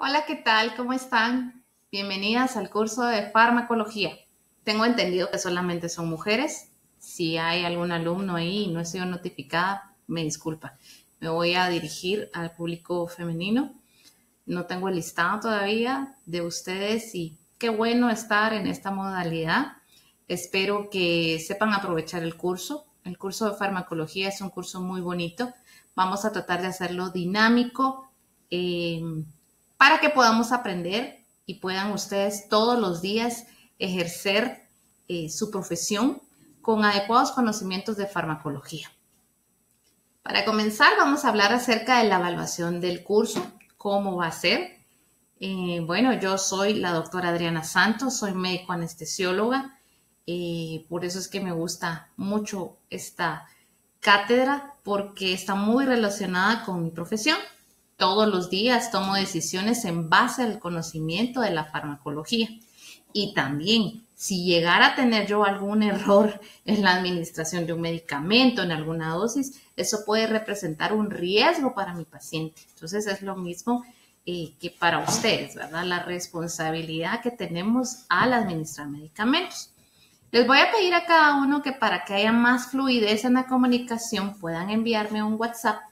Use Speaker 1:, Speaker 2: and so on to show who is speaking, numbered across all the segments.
Speaker 1: Hola, ¿qué tal? ¿Cómo están? Bienvenidas al curso de farmacología. Tengo entendido que solamente son mujeres. Si hay algún alumno ahí y no he sido notificada, me disculpa. Me voy a dirigir al público femenino. No tengo el listado todavía de ustedes y qué bueno estar en esta modalidad. Espero que sepan aprovechar el curso. El curso de farmacología es un curso muy bonito. Vamos a tratar de hacerlo dinámico para que podamos aprender y puedan ustedes todos los días ejercer su profesión con adecuados conocimientos de farmacología. Para comenzar, vamos a hablar acerca de la evaluación del curso, cómo va a ser. Bueno, yo soy la doctora Adriana Santos, soy médico anestesióloga, por eso es que me gusta mucho esta cátedra porque está muy relacionada con mi profesión. Todos los días tomo decisiones en base al conocimiento de la farmacología. Y también, si llegara a tener yo algún error en la administración de un medicamento, en alguna dosis, eso puede representar un riesgo para mi paciente. Entonces, es lo mismo que para ustedes, ¿verdad? La responsabilidad que tenemos al administrar medicamentos. Les voy a pedir a cada uno que para que haya más fluidez en la comunicación puedan enviarme un WhatsApp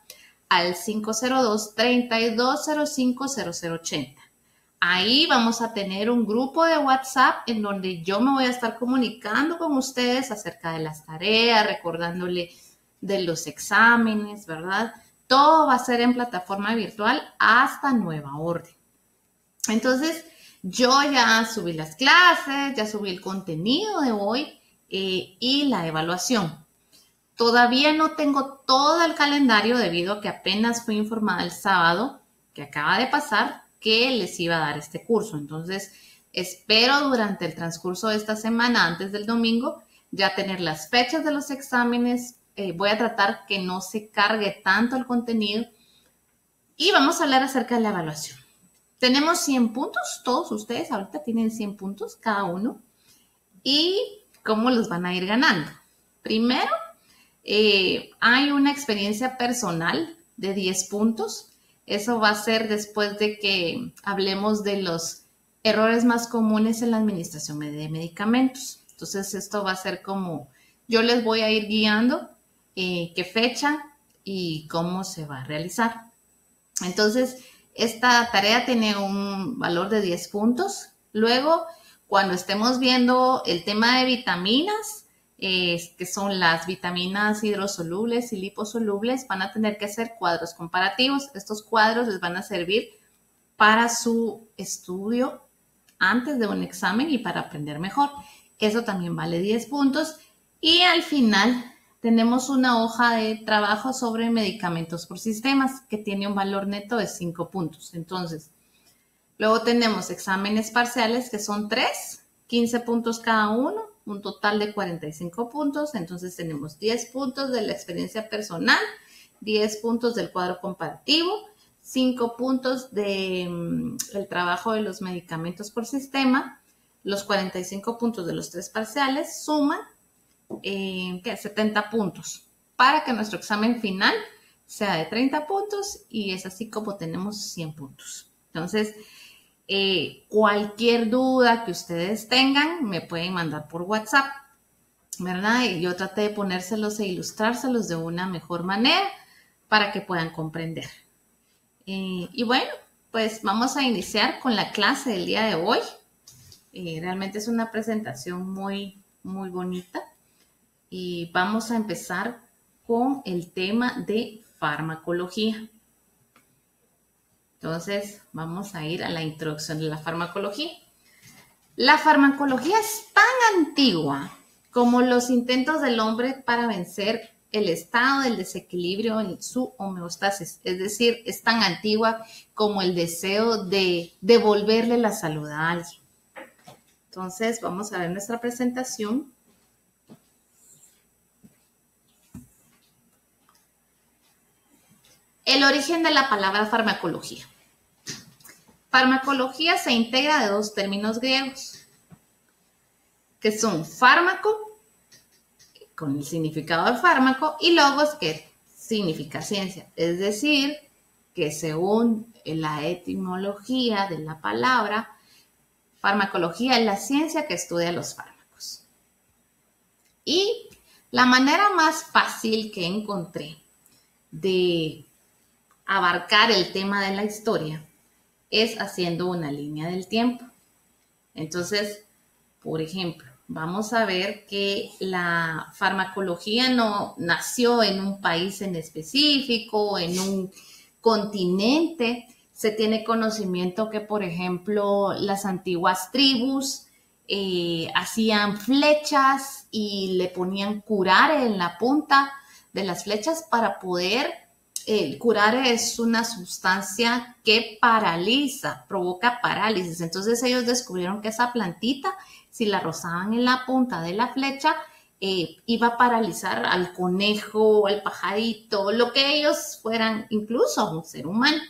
Speaker 1: al 502-3205-0080. Ahí vamos a tener un grupo de WhatsApp en donde yo me voy a estar comunicando con ustedes acerca de las tareas, recordándole de los exámenes, ¿verdad? Todo va a ser en plataforma virtual hasta nueva orden. Entonces, yo ya subí las clases, ya subí el contenido de hoy y la evaluación. Todavía no tengo todo el calendario debido a que apenas fui informada el sábado, que acaba de pasar, que les iba a dar este curso. Entonces, espero durante el transcurso de esta semana, antes del domingo, ya tener las fechas de los exámenes. Voy a tratar que no se cargue tanto el contenido y vamos a hablar acerca de la evaluación. Tenemos 100 puntos, todos ustedes ahorita tienen 100 puntos cada uno. ¿Y cómo los van a ir ganando? Primero, hay una experiencia personal de 10 puntos. Eso va a ser después de que hablemos de los errores más comunes en la administración de medicamentos. Entonces, esto va a ser como yo les voy a ir guiando qué fecha y cómo se va a realizar. Entonces, esta tarea tiene un valor de 10 puntos. Luego, cuando estemos viendo el tema de vitaminas, que son las vitaminas hidrosolubles y liposolubles, van a tener que hacer cuadros comparativos. Estos cuadros les van a servir para su estudio antes de un examen y para aprender mejor. Eso también vale 10 puntos. Y al final tenemos una hoja de trabajo sobre medicamentos por sistemas que tiene un valor neto de 5 puntos. Entonces, luego tenemos exámenes parciales que son 3, 15 puntos cada uno, un total de 45 puntos. Entonces tenemos 10 puntos de la experiencia personal, 10 puntos del cuadro comparativo, 5 puntos del trabajo de los medicamentos por sistema, los 45 puntos de los 3 parciales suman 70 puntos para que nuestro examen final sea de 30 puntos y es así como tenemos 100 puntos. Entonces, cualquier duda que ustedes tengan me pueden mandar por WhatsApp, ¿verdad? Y yo traté de ponérselos e ilustrárselos de una mejor manera para que puedan comprender. Y bueno, pues vamos a iniciar con la clase del día de hoy. Realmente es una presentación muy bonita. Y vamos a empezar con el tema de farmacología. Entonces, vamos a ir a la introducción de la farmacología. La farmacología es tan antigua como los intentos del hombre para vencer el estado del desequilibrio en su homeostasis. Es decir, es tan antigua como el deseo de devolverle la salud a alguien. Entonces, vamos a ver nuestra presentación. El origen de la palabra farmacología. Farmacología se integra de 2 términos griegos, que son fármaco, con el significado de fármaco, y logos, que significa ciencia. Es decir, que según la etimología de la palabra, farmacología es la ciencia que estudia los fármacos. Y la manera más fácil que encontré de abarcar el tema de la historia es haciendo una línea del tiempo. Entonces, por ejemplo, vamos a ver que la farmacología no nació en un país en específico, en un continente. Se tiene conocimiento que, por ejemplo, las antiguas tribus hacían flechas y le ponían curare en la punta de las flechas para poder el curare es una sustancia que paraliza, provoca parálisis. Entonces ellos descubrieron que esa plantita, si la rozaban en la punta de la flecha, iba a paralizar al conejo, al pajarito, lo que ellos fueran, incluso a un ser humano.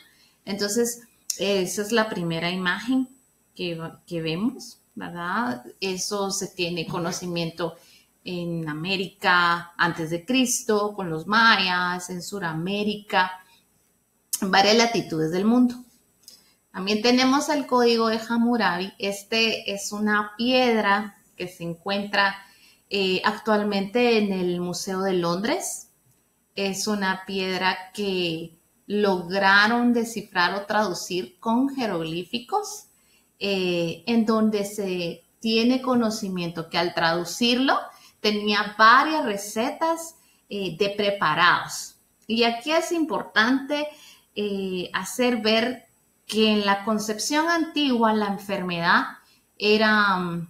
Speaker 1: Entonces, esa es la primera imagen que vemos, ¿verdad? Eso se tiene conocimiento en América antes de Cristo, con los mayas, en Sudamérica, en varias latitudes del mundo. También tenemos el código de Hammurabi. Este es una piedra que se encuentra actualmente en el Museo de Londres. Es una piedra que lograron descifrar o traducir con jeroglíficos, en donde se tiene conocimiento que al traducirlo tenía varias recetas de preparados. Y aquí es importante hacer ver que en la concepción antigua la enfermedad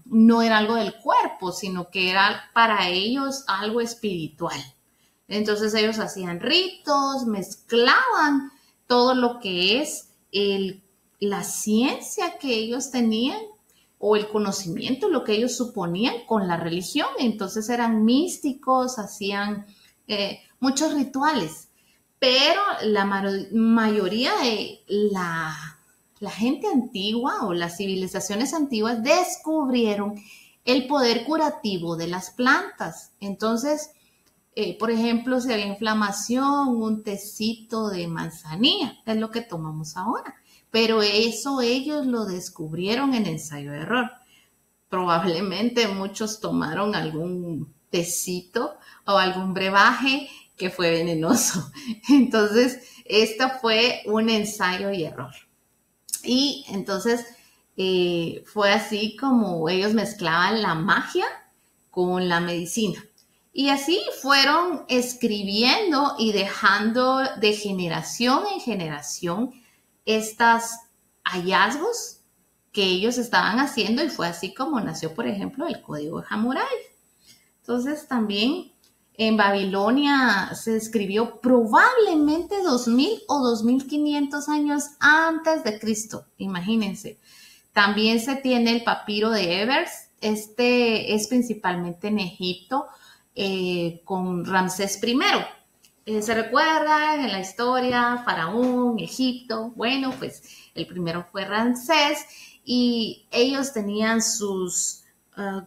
Speaker 1: no era algo del cuerpo, sino que era para ellos algo espiritual. Entonces ellos hacían ritos, mezclaban todo lo que es la ciencia que ellos tenían o el conocimiento, lo que ellos suponían con la religión. Entonces eran místicos, hacían muchos rituales, pero la mayoría de la gente antigua o las civilizaciones antiguas descubrieron el poder curativo de las plantas. Entonces, por ejemplo, si había inflamación, un tecito de manzanilla, es lo que tomamos ahora. Pero eso ellos lo descubrieron en ensayo de error. Probablemente muchos tomaron algún tecito o algún brebaje que fue venenoso. Entonces, esto fue un ensayo y error. Y entonces fue así como ellos mezclaban la magia con la medicina. Y así fueron escribiendo y dejando de generación en generación estos hallazgos que ellos estaban haciendo, y fue así como nació, por ejemplo, el código de Hammurabi. Entonces también en Babilonia se escribió probablemente 2000 o 2500 años antes de Cristo, imagínense. También se tiene el papiro de Ebers, este es principalmente en Egipto, con Ramsés I. ¿Se recuerda en la historia? Faraón, Egipto. Bueno, pues el primero fue Ramsés y ellos tenían sus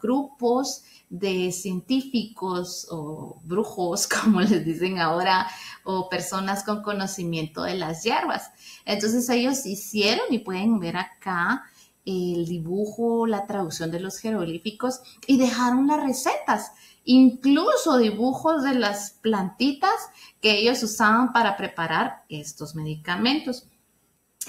Speaker 1: grupos de científicos o brujos, como les dicen ahora, o personas con conocimiento de las hierbas. Entonces ellos hicieron, y pueden ver acá el dibujo, la traducción de los jeroglíficos, y dejaron las recetas, incluso dibujos de las plantitas que ellos usaban para preparar estos medicamentos.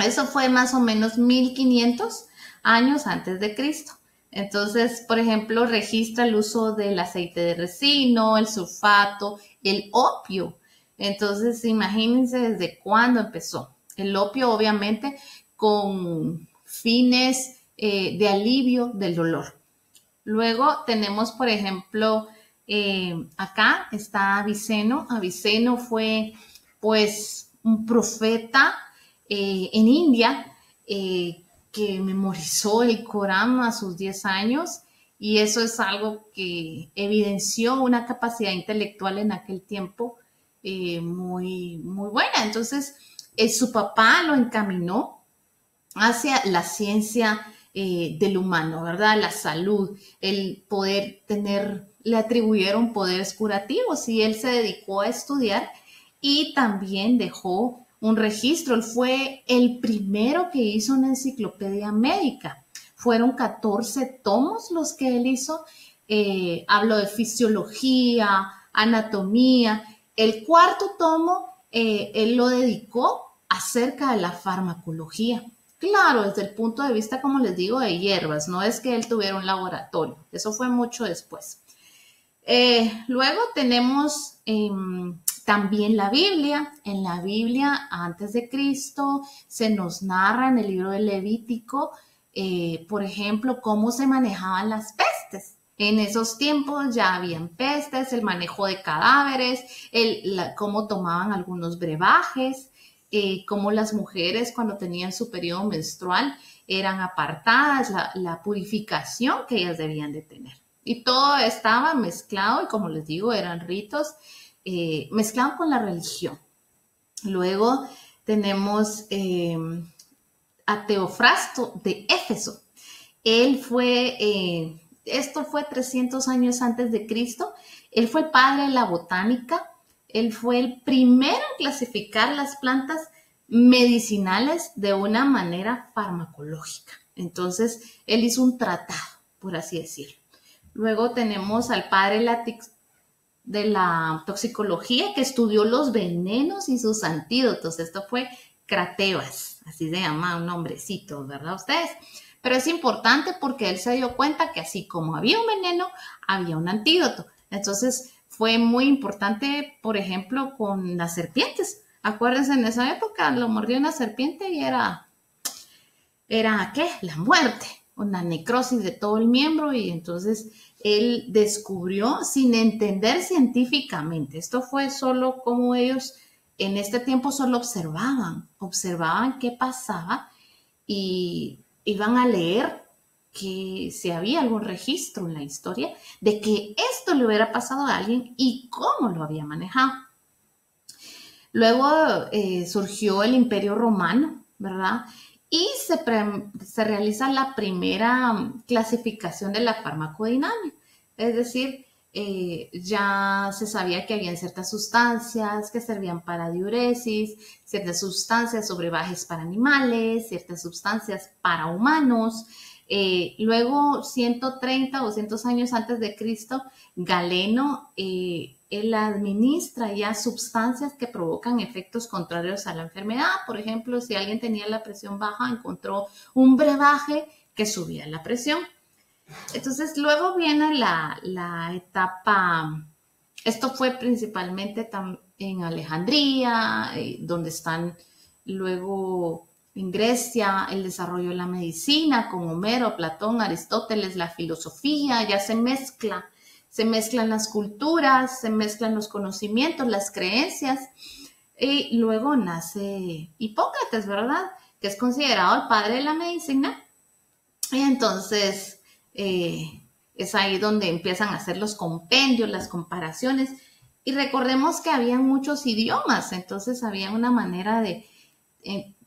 Speaker 1: Eso fue más o menos 1500 años antes de Cristo. Entonces, por ejemplo, registra el uso del aceite de resino, el sulfato, el opio. Entonces, imagínense desde cuándo empezó. El opio, obviamente, con fines de alivio del dolor. Luego tenemos, por ejemplo, acá está Aviceno. Aviceno fue, pues, un profeta en India que memorizó el Corán a sus 10 años, y eso es algo que evidenció una capacidad intelectual en aquel tiempo muy, muy buena. Entonces, su papá lo encaminó hacia la ciencia del humano, ¿verdad? La salud, el poder tener, le atribuyeron poderes curativos y él se dedicó a estudiar y también dejó un registro. Él fue el primero que hizo una enciclopedia médica. Fueron 14 tomos los que él hizo. Habló de fisiología, anatomía. El cuarto tomo, él lo dedicó acerca de la farmacología. Claro, desde el punto de vista, como les digo, de hierbas. No es que él tuviera un laboratorio. Eso fue mucho después. Luego tenemos también la Biblia. En la Biblia, antes de Cristo, se nos narra en el libro de Levítico, por ejemplo, cómo se manejaban las pestes. En esos tiempos ya habían pestes, el manejo de cadáveres, cómo tomaban algunos brebajes, cómo las mujeres cuando tenían su periodo menstrual eran apartadas, la purificación que ellas debían de tener. Y todo estaba mezclado y como les digo, eran ritos mezclados con la religión. Luego tenemos a Teofrasto de Éfeso. Él fue, esto fue 300 años antes de Cristo. Él fue el padre de la botánica. Él fue el primero en clasificar las plantas medicinales de una manera farmacológica. Entonces, él hizo un tratado, por así decirlo. Luego tenemos al padre de la toxicología que estudió los venenos y sus antídotos. Esto fue Cratebas, así se llama un nombrecito, ¿verdad ustedes? Pero es importante porque él se dio cuenta que así como había un veneno, había un antídoto. Entonces fue muy importante, por ejemplo, con las serpientes. Acuérdense, en esa época lo mordió una serpiente y era ¿qué? La muerte, una necrosis de todo el miembro y entonces él descubrió sin entender científicamente. Esto fue solo como ellos en este tiempo solo observaban qué pasaba y iban a leer que si había algún registro en la historia de que esto le hubiera pasado a alguien y cómo lo había manejado. Luego surgió el Imperio Romano, ¿verdad? Y se realiza la primera clasificación de la farmacodinámica. Es decir, ya se sabía que habían ciertas sustancias que servían para diuresis, ciertas sustancias sobre brebajes para animales, ciertas sustancias para humanos. Luego, 130 o 200 años antes de Cristo, Galeno, él administra ya sustancias que provocan efectos contrarios a la enfermedad. Por ejemplo, si alguien tenía la presión baja, encontró un brebaje que subía la presión. Entonces, luego viene la etapa, esto fue principalmente en Alejandría, donde están luego en Grecia el desarrollo de la medicina con Homero, Platón, Aristóteles, la filosofía, ya se mezclan las culturas, se mezclan los conocimientos, las creencias, y luego nace Hipócrates, ¿verdad? Que es considerado el padre de la medicina, y entonces es ahí donde empiezan a hacer los compendios, las comparaciones, y recordemos que habían muchos idiomas, entonces había una manera de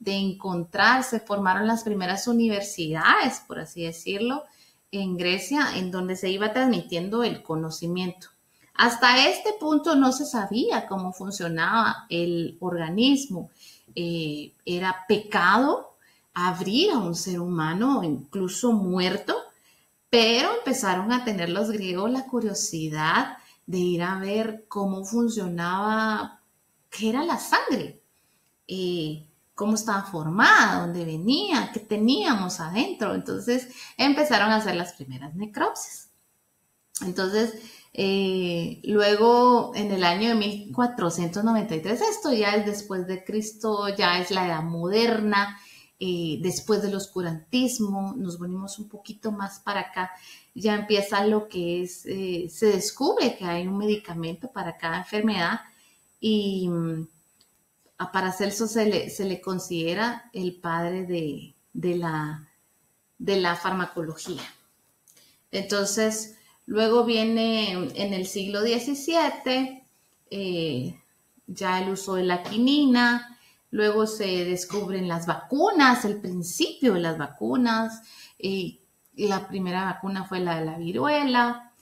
Speaker 1: encontrarse, formaron las primeras universidades, por así decirlo, en Grecia, en donde se iba transmitiendo el conocimiento. Hasta este punto no se sabía cómo funcionaba el organismo. Era pecado abrir a un ser humano, incluso muerto, pero empezaron a tener los griegos la curiosidad de ir a ver cómo funcionaba, qué era la sangre, cómo estaba formada, dónde venía, qué teníamos adentro. Entonces empezaron a hacer las primeras necropsias. Entonces, luego en el año de 1493, esto ya es después de Cristo, ya es la edad moderna, después del oscurantismo, nos venimos un poquito más para acá, ya empieza lo que es, se descubre que hay un medicamento para cada enfermedad y a Paracelso se le considera el padre de la farmacología. Entonces, luego viene en el siglo XVII, ya el uso de la quinina, luego se descubren las vacunas, el principio de las vacunas, la primera vacuna fue la de la viruela,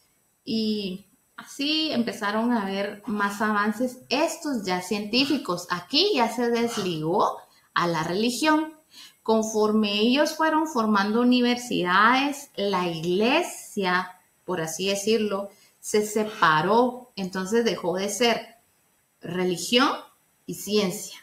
Speaker 1: y Así empezaron a haber más avances, estos ya científicos. Aquí ya se desligó a la religión. Conforme ellos fueron formando universidades, la iglesia, por así decirlo, se separó. Entonces dejó de ser religión y ciencia.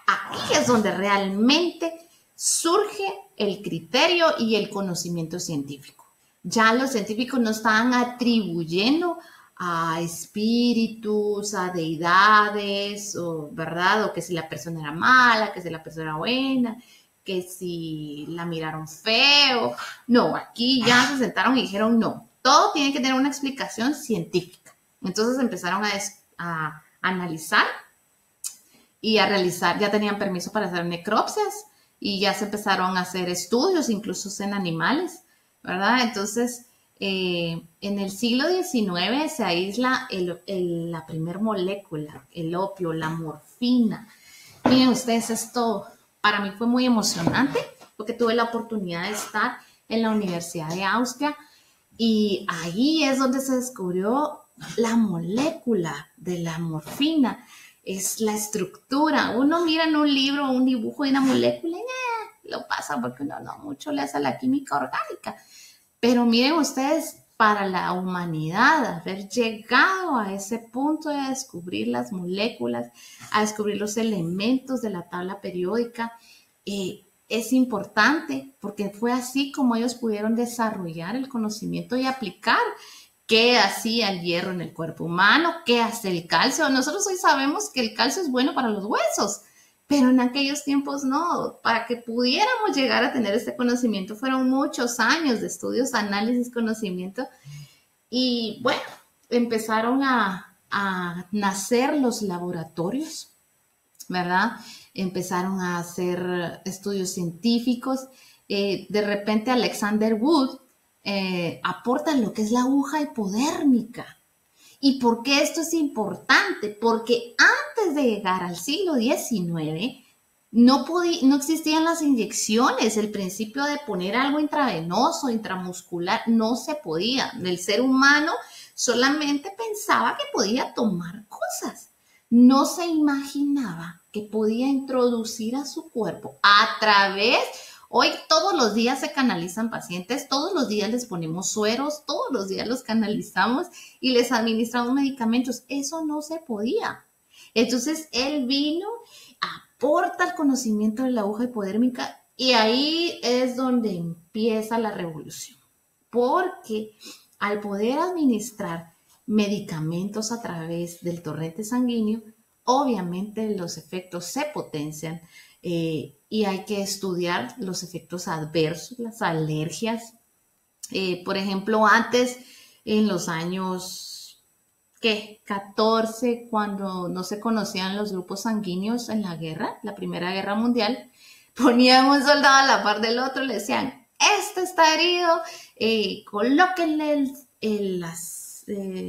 Speaker 1: Aquí es donde realmente surge el criterio y el conocimiento científico. Ya los científicos no estaban atribuyendo a espíritus, a deidades, o, ¿verdad? O que si la persona era mala, que si la persona era buena, que si la miraron feo. No, aquí ya se sentaron y dijeron no, todo tiene que tener una explicación científica. Entonces empezaron a analizar y a realizar, ya tenían permiso para hacer necropsias y ya se empezaron a hacer estudios, incluso en animales, ¿verdad? Entonces, en el siglo XIX se aísla la primer molécula, el opio, la morfina. Miren ustedes, esto para mí fue muy emocionante porque tuve la oportunidad de estar en la Universidad de Austria y ahí es donde se descubrió la molécula de la morfina. Es la estructura. Uno mira en un libro un dibujo de una molécula y lo pasa porque uno no mucho le hace la química orgánica. Pero miren ustedes, para la humanidad, haber llegado a ese punto de descubrir las moléculas, a descubrir los elementos de la tabla periódica, es importante porque fue así como ellos pudieron desarrollar el conocimiento y aplicar qué hacía el hierro en el cuerpo humano, qué hace el calcio. Nosotros hoy sabemos que el calcio es bueno para los huesos, pero en aquellos tiempos no. Para que pudiéramos llegar a tener este conocimiento fueron muchos años de estudios, análisis, conocimiento. Y bueno, empezaron a nacer los laboratorios, ¿verdad? Empezaron a hacer estudios científicos. De repente Alexander Wood aporta lo que es la aguja hipodérmica. ¿Y por qué esto es importante? Porque antes de llegar al siglo XIX no existían las inyecciones, el principio de poner algo intravenoso, intramuscular, no se podía. El ser humano solamente pensaba que podía tomar cosas. No se imaginaba que podía introducir a su cuerpo a través. Hoy todos los días se canalizan pacientes, todos los días les ponemos sueros, todos los días los canalizamos y les administramos medicamentos. Eso no se podía. Entonces él vino, aporta el conocimiento de la aguja hipodérmica y ahí es donde empieza la revolución. Porque al poder administrar medicamentos a través del torrente sanguíneo, obviamente los efectos se potencian. Y hay que estudiar los efectos adversos, las alergias. Por ejemplo, antes, en los años, ¿qué? 14, cuando no se conocían los grupos sanguíneos en la guerra, la Primera Guerra Mundial, ponían un soldado a la par del otro, le decían, este está herido, colóquenle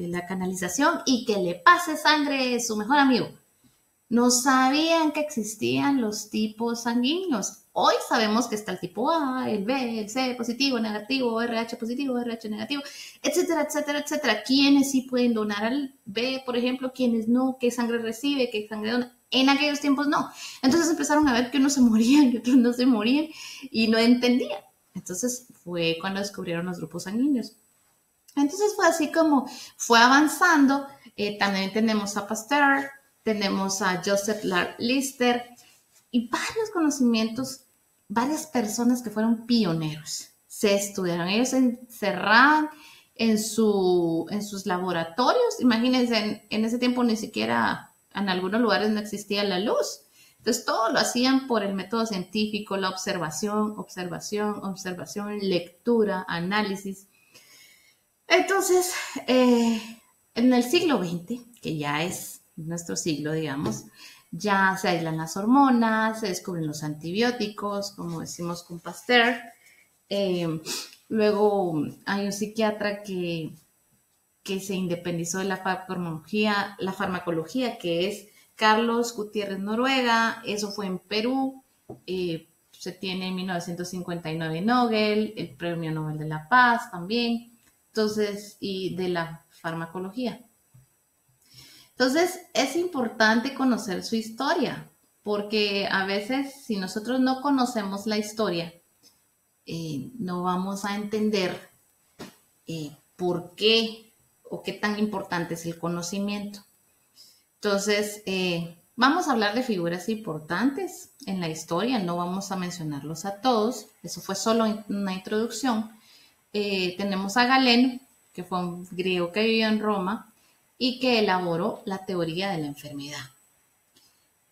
Speaker 1: la canalización y que le pase sangre a su mejor amigo. No sabían que existían los tipos sanguíneos. Hoy sabemos que está el tipo A, el B, el C positivo, negativo, RH positivo, RH negativo, etcétera, etcétera, etcétera. ¿Quiénes sí pueden donar al B, por ejemplo? ¿Quiénes no? ¿Qué sangre recibe? ¿Qué sangre dona? En aquellos tiempos no. Entonces empezaron a ver que unos se morían y otros no se morían y no entendían. Entonces fue cuando descubrieron los grupos sanguíneos. Entonces fue así como fue avanzando. También tenemos a Pasteur, tenemos a Joseph Lister y varios conocimientos, varias personas que fueron pioneros. Se estudiaron, ellos se encerraban en sus laboratorios. Imagínense, en ese tiempo ni siquiera en algunos lugares no existía la luz. Entonces todo lo hacían por el método científico, la observación, lectura, análisis. Entonces, en el siglo XX, que ya es nuestro siglo, digamos, ya se aíslan las hormonas, se descubren los antibióticos, como decimos con Pasteur. Luego hay un psiquiatra que se independizó de la farmacología, que es Carlos Gutiérrez Noruega. Eso fue en Perú. Se tiene en 1959 Nobel, el Premio Nobel de la Paz también. Entonces, y de la farmacología. Entonces, es importante conocer su historia, porque a veces si nosotros no conocemos la historia, no vamos a entender por qué o qué tan importante es el conocimiento. Entonces, vamos a hablar de figuras importantes en la historia, no vamos a mencionarlos a todos, eso fue solo una introducción. Tenemos a Galeno, que fue un griego que vivió en Roma y que elaboró la teoría de la enfermedad.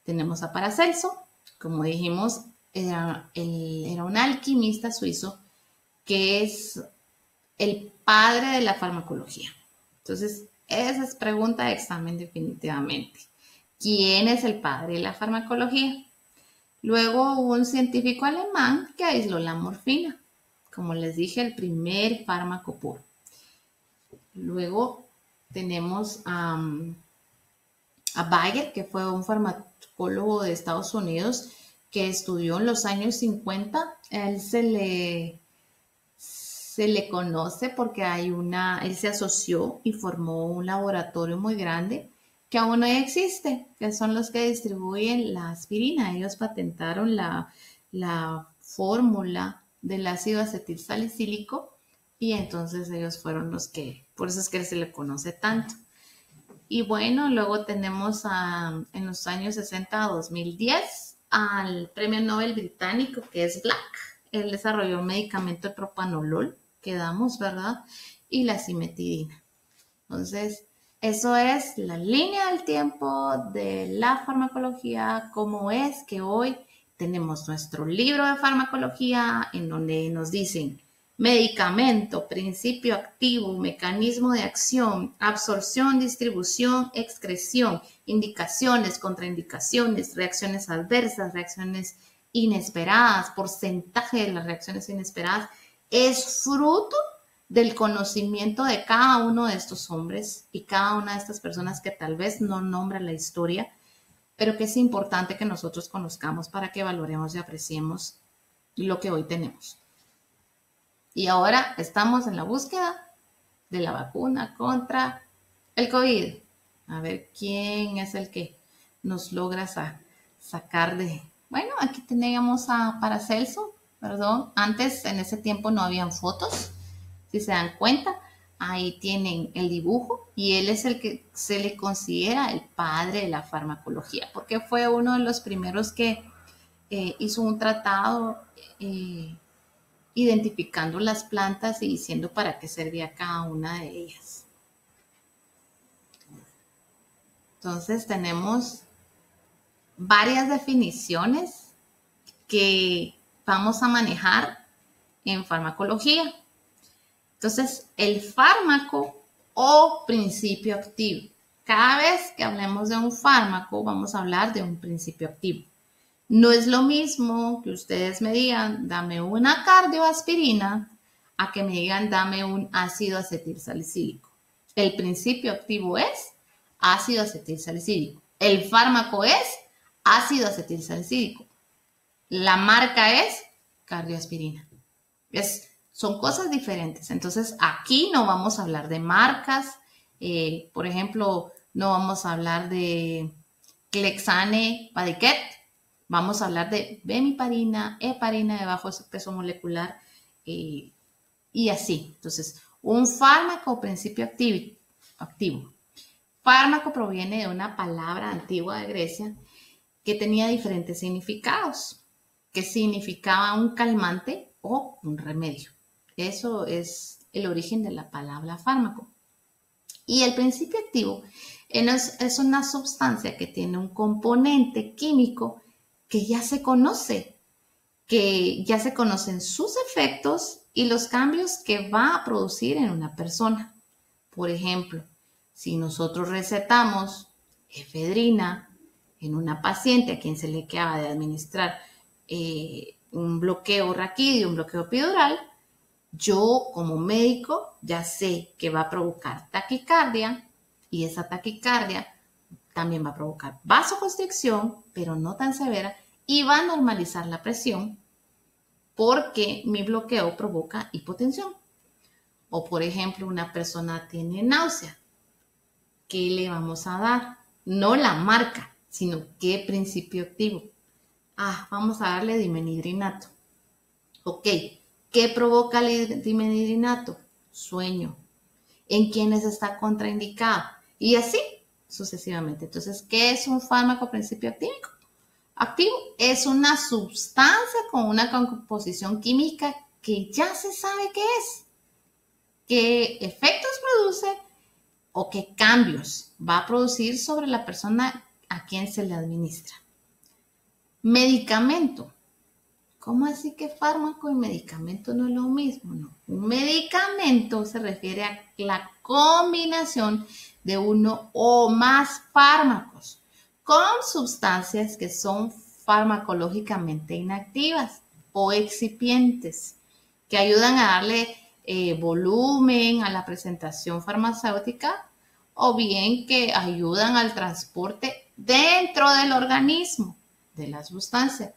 Speaker 1: Tenemos a Paracelso, como dijimos, era un alquimista suizo que es el padre de la farmacología. Entonces, esa es pregunta de examen definitivamente. ¿Quién es el padre de la farmacología? Luego hubo un científico alemán que aisló la morfina, como les dije, el primer fármaco puro. Luego tenemos a Bayer, que fue un farmacólogo de Estados Unidos que estudió en los años 50. Él se le conoce porque él se asoció y formó un laboratorio muy grande que aún hoy existe, que son los que distribuyen la aspirina. Ellos patentaron la fórmula del ácido acetilsalicílico y entonces ellos fueron los que, por eso es que se le conoce tanto. Y bueno, luego tenemos en los años 60 a 2010 al premio Nobel británico que es Black. Él desarrolló un medicamento, el propanolol, que damos, ¿verdad? Y la cimetidina. Entonces, eso es la línea del tiempo de la farmacología, cómo es que hoy tenemos nuestro libro de farmacología en donde nos dicen medicamento, principio activo, mecanismo de acción, absorción, distribución, excreción, indicaciones, contraindicaciones, reacciones adversas, reacciones inesperadas, porcentaje de las reacciones inesperadas. Es fruto del conocimiento de cada uno de estos hombres y cada una de estas personas que tal vez no nombra la historia, pero que es importante que nosotros conozcamos para que valoremos y apreciemos lo que hoy tenemos. Y ahora estamos en la búsqueda de la vacuna contra el COVID. A ver quién es el que nos logra sacar de... Bueno, aquí teníamos a Paracelso, perdón. Antes, en ese tiempo, no habían fotos. Si se dan cuenta, ahí tienen el dibujo y él es el que se le considera el padre de la farmacología, porque fue uno de los primeros que hizo un tratado identificando las plantas y diciendo para qué servía cada una de ellas. Entonces tenemos varias definiciones que vamos a manejar en farmacología. Entonces, el fármaco o principio activo. Cada vez que hablemos de un fármaco, vamos a hablar de un principio activo. No es lo mismo que ustedes me digan, dame una cardioaspirina, a que me digan, dame un ácido acetilsalicílico. El principio activo es ácido acetilsalicílico. El fármaco es ácido acetilsalicílico. La marca es cardioaspirina. Son cosas diferentes. Entonces, aquí no vamos a hablar de marcas. Por ejemplo, no vamos a hablar de Clexane, Padiquet. Vamos a hablar de bemiparina, heparina de bajo peso molecular y así. Entonces, un fármaco o principio activo. Fármaco proviene de una palabra antigua de Grecia que tenía diferentes significados, que significaba un calmante o un remedio. Eso es el origen de la palabra fármaco. Y el principio activo es una sustancia que tiene un componente químico que ya se conoce, que ya se conocen sus efectos y los cambios que va a producir en una persona. Por ejemplo, si nosotros recetamos efedrina en una paciente a quien se le acaba de administrar un bloqueo raquídeo, un bloqueo epidural, yo como médico ya sé que va a provocar taquicardia y esa taquicardia también va a provocar vasoconstricción, pero no tan severa, y va a normalizar la presión porque mi bloqueo provoca hipotensión. O por ejemplo, una persona tiene náusea ¿qué le vamos a dar? No la marca, sino qué principio activo. Vamos a darle dimenhidrinato. Ok, ¿qué provoca el dimenhidrinato? Sueño. ¿En quiénes está contraindicado? Y así sucesivamente. Entonces, ¿qué es un fármaco principio activo? Activo es una sustancia con una composición química que ya se sabe qué es, qué efectos produce o qué cambios va a producir sobre la persona a quien se le administra. Medicamento. ¿Cómo así que fármaco y medicamento no es lo mismo? No. Un medicamento se refiere a la combinación de uno o más fármacos con sustancias que son farmacológicamente inactivas o excipientes, que ayudan a darle volumen a la presentación farmacéutica o bien que ayudan al transporte dentro del organismo de la sustancia,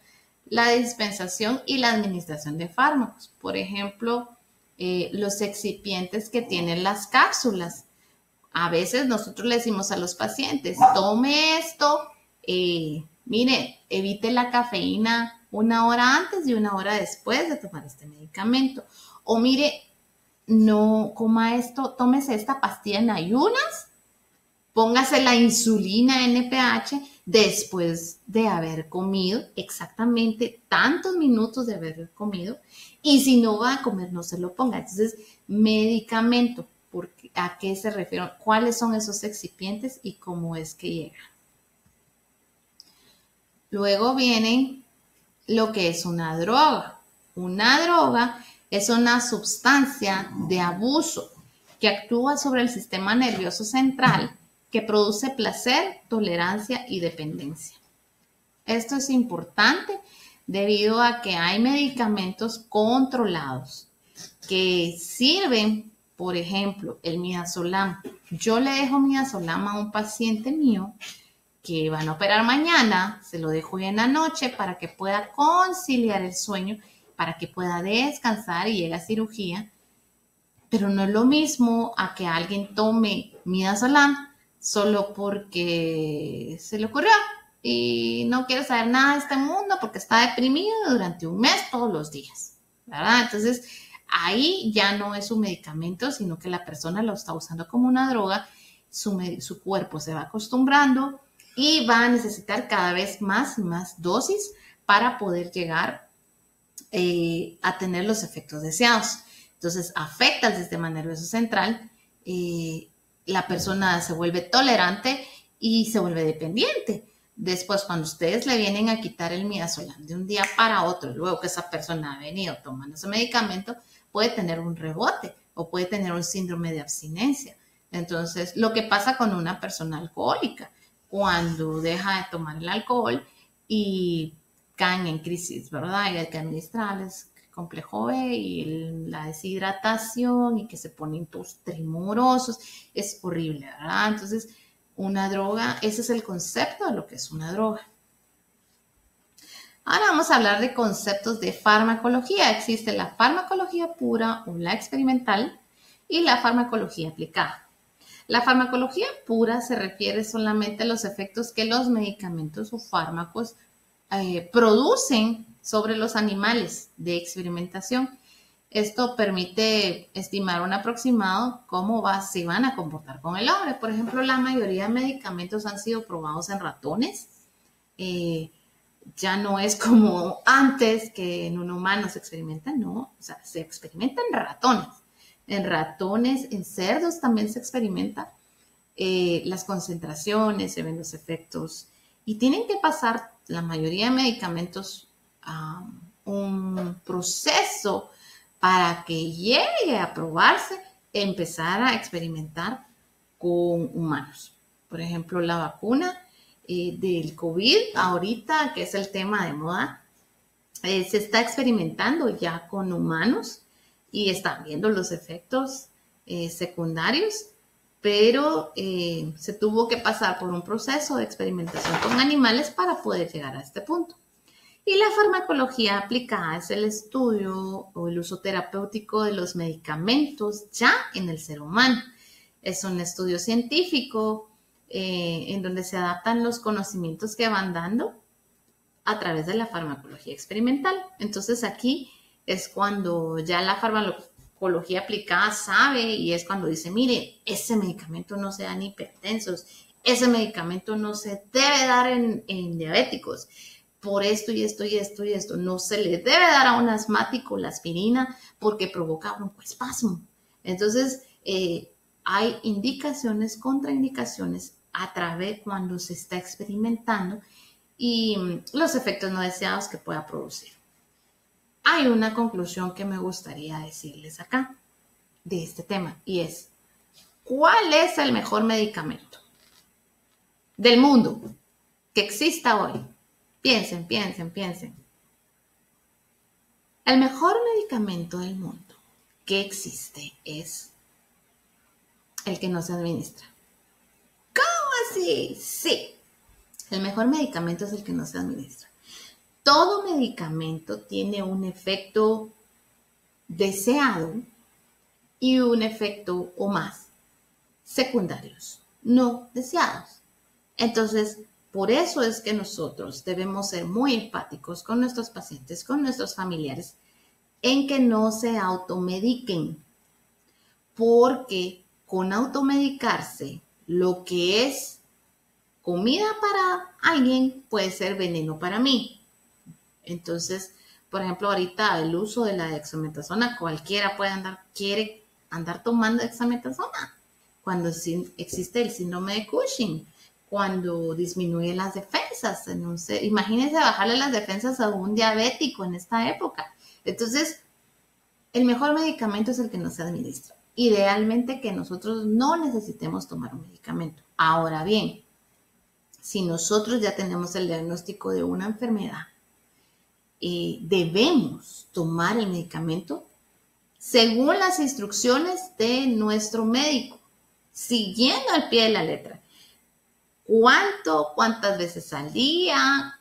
Speaker 1: la dispensación y la administración de fármacos. Por ejemplo, los excipientes que tienen las cápsulas. A veces nosotros le decimos a los pacientes, tome esto, mire, evite la cafeína 1 hora antes y 1 hora después de tomar este medicamento. O mire, no coma esto, tómese esta pastilla en ayunas, póngase la insulina NPH después de haber comido, exactamente tantos minutos de haber comido, y si no va a comer, no se lo ponga. Entonces, medicamento, ¿a qué se refieren? ¿Cuáles son esos excipientes y cómo es que llegan? Luego viene lo que es una droga. Una droga es una sustancia de abuso que actúa sobre el sistema nervioso central, que produce placer, tolerancia y dependencia. Esto es importante debido a que hay medicamentos controlados que sirven, por ejemplo, el midazolam. Yo le dejo midazolam a un paciente mío que van a operar mañana, se lo dejo hoy en la noche para que pueda conciliar el sueño, para que pueda descansar y llegue a cirugía, pero no es lo mismo a que alguien tome midazolam solo porque se le ocurrió y no quiere saber nada de este mundo porque está deprimido durante un mes todos los días, ¿verdad? Entonces, ahí ya no es un medicamento, sino que la persona lo está usando como una droga, su cuerpo se va acostumbrando y va a necesitar cada vez más y más dosis para poder llegar a tener los efectos deseados. Entonces, afecta al sistema nervioso central, la persona se vuelve tolerante y se vuelve dependiente. Después, cuando ustedes le vienen a quitar el midazolam de un día para otro, luego que esa persona ha venido tomando ese medicamento, puede tener un rebote o puede tener un síndrome de abstinencia. Entonces, lo que pasa con una persona alcohólica, cuando deja de tomar el alcohol y caen en crisis, ¿verdad? Y hay que administrarles complejo B y la deshidratación y que se ponen todos tremorosos, es horrible, ¿verdad? Entonces, una droga, ese es el concepto de lo que es una droga. Ahora vamos a hablar de conceptos de farmacología. Existe la farmacología pura o la experimental y la farmacología aplicada. La farmacología pura se refiere solamente a los efectos que los medicamentos o fármacos producen sobre los animales de experimentación. Esto permite estimar un aproximado cómo se van a comportar con el hombre. Por ejemplo, la mayoría de medicamentos han sido probados en ratones. Ya no es como antes que en un humano se experimenta, no. O sea, se experimenta en ratones. En ratones, en cerdos también se experimenta. Las concentraciones, se ven los efectos. Y tienen que pasar la mayoría de medicamentos a un proceso para que llegue a probarse, empezar a experimentar con humanos. Por ejemplo, la vacuna del COVID, ahorita, que es el tema de moda, se está experimentando ya con humanos y están viendo los efectos secundarios, pero se tuvo que pasar por un proceso de experimentación con animales para poder llegar a este punto. Y la farmacología aplicada es el estudio o el uso terapéutico de los medicamentos ya en el ser humano. Es un estudio científico en donde se adaptan los conocimientos que van dando a través de la farmacología experimental. Entonces aquí es cuando ya la farmacología aplicada sabe y es cuando dice, mire, ese medicamento no se da en hipertensos, ese medicamento no se debe dar en diabéticos, por esto y esto y esto y esto. No se le debe dar a un asmático la aspirina porque provoca broncoespasmo. Entonces, hay indicaciones, contraindicaciones a través cuando se está experimentando y los efectos no deseados que pueda producir. Hay una conclusión que me gustaría decirles acá de este tema y es, ¿cuál es el mejor medicamento del mundo que exista hoy? Piensen, piensen, piensen. El mejor medicamento del mundo que existe es el que no se administra. ¿Cómo así? Sí. El mejor medicamento es el que no se administra. Todo medicamento tiene un efecto deseado y un efecto o más secundarios, no deseados. Entonces, por eso es que nosotros debemos ser muy empáticos con nuestros pacientes, con nuestros familiares, en que no se automediquen, porque con automedicarse, lo que es comida para alguien puede ser veneno para mí. Entonces, por ejemplo, ahorita el uso de la dexametasona, cualquiera quiere andar tomando dexametasona cuando existe el síndrome de Cushing, cuando disminuye las defensas. Imagínense bajarle las defensas a un diabético en esta época. Entonces, el mejor medicamento es el que no se administra. Idealmente que nosotros no necesitemos tomar un medicamento. Ahora bien, si nosotros ya tenemos el diagnóstico de una enfermedad, debemos tomar el medicamento según las instrucciones de nuestro médico, siguiendo al pie de la letra. ¿Cuántas veces al día?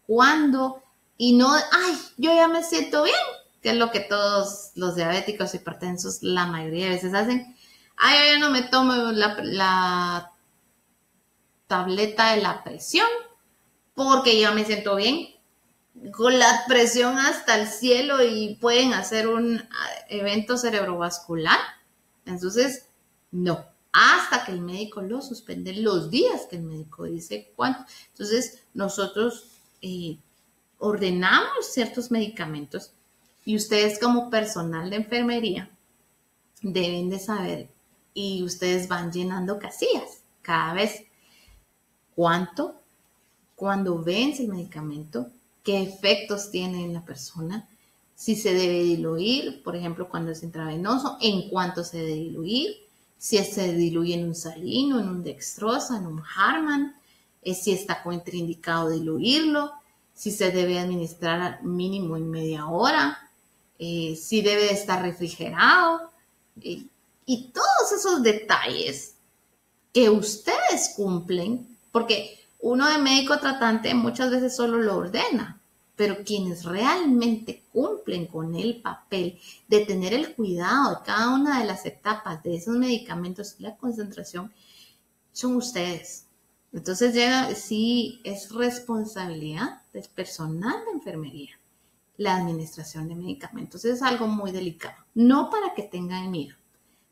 Speaker 1: ¿Cuándo? Y no, ay, yo ya me siento bien, que es lo que todos los diabéticos hipertensos la mayoría de veces hacen. Ay, yo ya no me tomo la tableta de la presión porque ya me siento bien. Con la presión hasta el cielo y pueden hacer un evento cerebrovascular. Entonces, no. Hasta que el médico lo suspende los días que el médico dice cuánto. Entonces, nosotros ordenamos ciertos medicamentos y ustedes como personal de enfermería deben de saber y ustedes van llenando casillas cada vez. ¿Cuánto? Cuando vence el medicamento, qué efectos tiene en la persona, si se debe diluir, por ejemplo, cuando es intravenoso, en cuánto se debe diluir, si se diluye en un salino, en un dextrosa, en un Harman, si está contraindicado diluirlo, si se debe administrar mínimo en media hora, si debe estar refrigerado, y todos esos detalles que ustedes cumplen, porque uno de médico tratante muchas veces solo lo ordena, pero quienes realmente cumplen con el papel de tener el cuidado de cada una de las etapas de esos medicamentos y la concentración son ustedes. Entonces sí es responsabilidad del personal de enfermería la administración de medicamentos. Es algo muy delicado, no para que tengan miedo,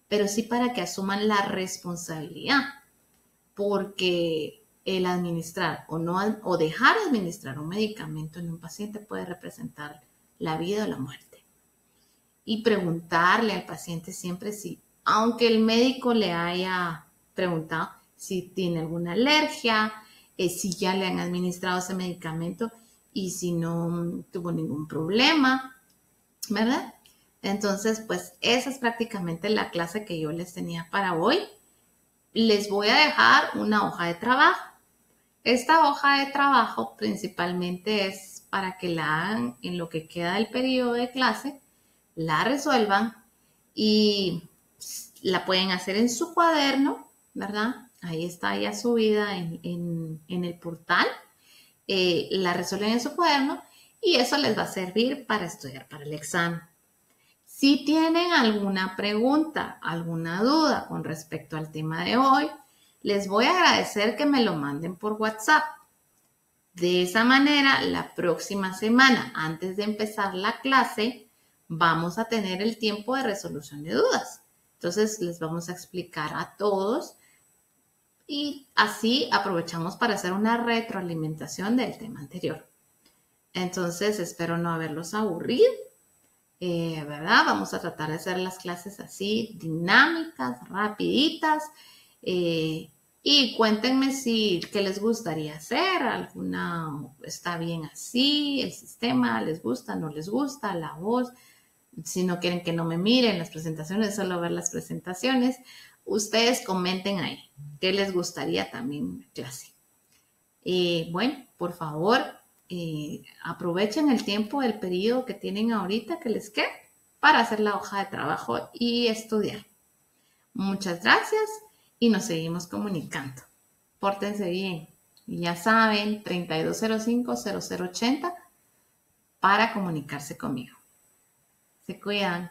Speaker 1: pero sí para que asuman la responsabilidad, porque el administrar o dejar de administrar un medicamento en un paciente puede representar la vida o la muerte. Y preguntarle al paciente siempre si, aunque el médico le haya preguntado si tiene alguna alergia, si ya le han administrado ese medicamento y si no tuvo ningún problema, ¿verdad? Entonces, pues esa es prácticamente la clase que yo les tenía para hoy. Les voy a dejar una hoja de trabajo. Esta hoja de trabajo principalmente es para que la hagan en lo que queda del periodo de clase, la resuelvan y la pueden hacer en su cuaderno, ¿verdad? Ahí está ya subida en el portal. La resuelven en su cuaderno y eso les va a servir para estudiar para el examen. Si tienen alguna pregunta, alguna duda con respecto al tema de hoy, les voy a agradecer que me lo manden por WhatsApp. De esa manera, la próxima semana, antes de empezar la clase, vamos a tener el tiempo de resolución de dudas. Entonces, les vamos a explicar a todos y así aprovechamos para hacer una retroalimentación del tema anterior. Entonces, espero no haberlos aburrido. ¿Verdad? Vamos a tratar de hacer las clases así, dinámicas, rapiditas. Y cuéntenme si qué les gustaría hacer, alguna está bien así, el sistema les gusta, no les gusta, la voz. Si no quieren que no me miren las presentaciones, solo ver las presentaciones, ustedes comenten ahí qué les gustaría también en la clase. Bueno, por favor, aprovechen el tiempo del periodo que tienen ahorita que les queda para hacer la hoja de trabajo y estudiar. Muchas gracias y nos seguimos comunicando. Pórtense bien. Y ya saben, 3205-0080 para comunicarse conmigo. Se cuidan.